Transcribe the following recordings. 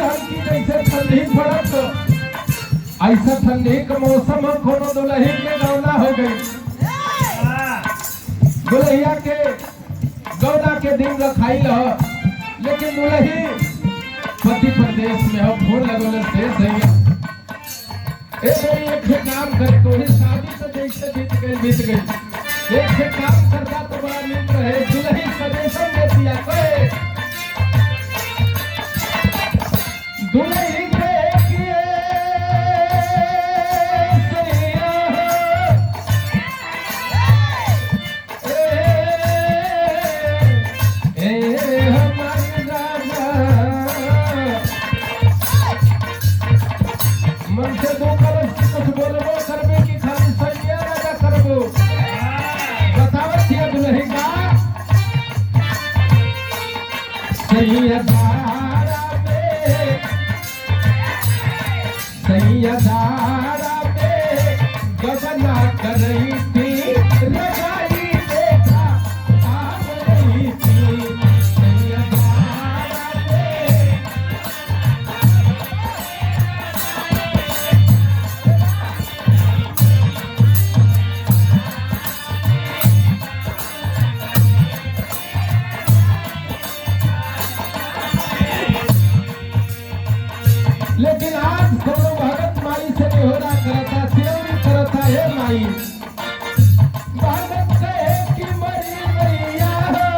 हल्की हल्की जैसे ठंडी पड़त ऐसा ठंडी का मौसम हम कोनो दुल्ही के गौना हो गई। दुल्हिया के गौना के दिन रखाई रह, लेकिन दुल्ही मध्य प्रदेश में हो फोन लगोले देश है। एक काम कर तो ही शादी तो जैसे बीत गई एक काम करता तो बड़ा नींद रहे। दुल्ही सजेशन दे दिया कोई दुल्ही के किए हमारे राजा मन से दो कलश कुछ बोलबो करबे कि खाली सैया लगा करबो बतावत हिया दुल्ही का सैयदारा में गबना कर रही थी रजाई देखा आ रही थी सैयदारा में। लेकिन आज कोनो भगत माई से नहीं हो रहा करता सेवरी करता है माई भगत से कि मरी मैया माई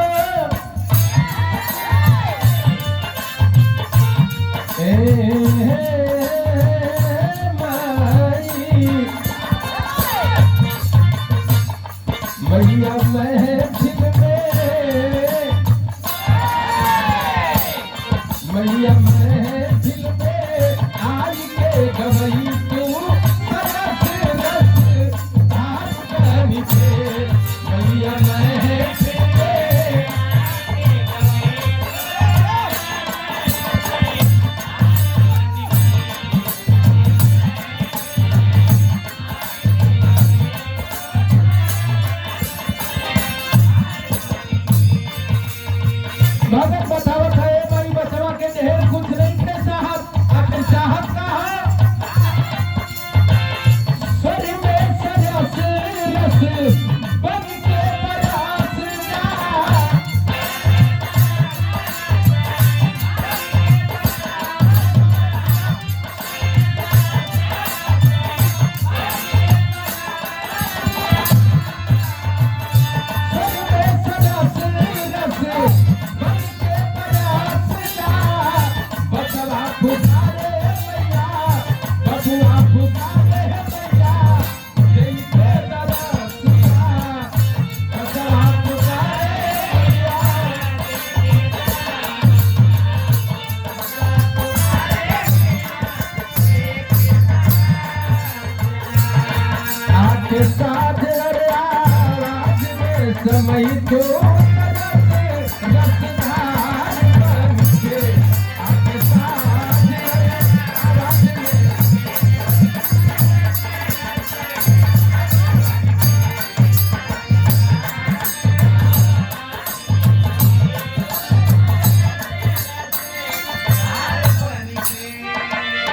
मैया महफिल में मैया महफिल में आई के गवई तू सरस रस धार करनी थे मैया महफिल में भगत बतावत है माई बचवा के ढेर कुछ नहीं थे साहब आखिर साहब कहा स्वर में सरस रस बन के बरस जा साथ राज में समय तो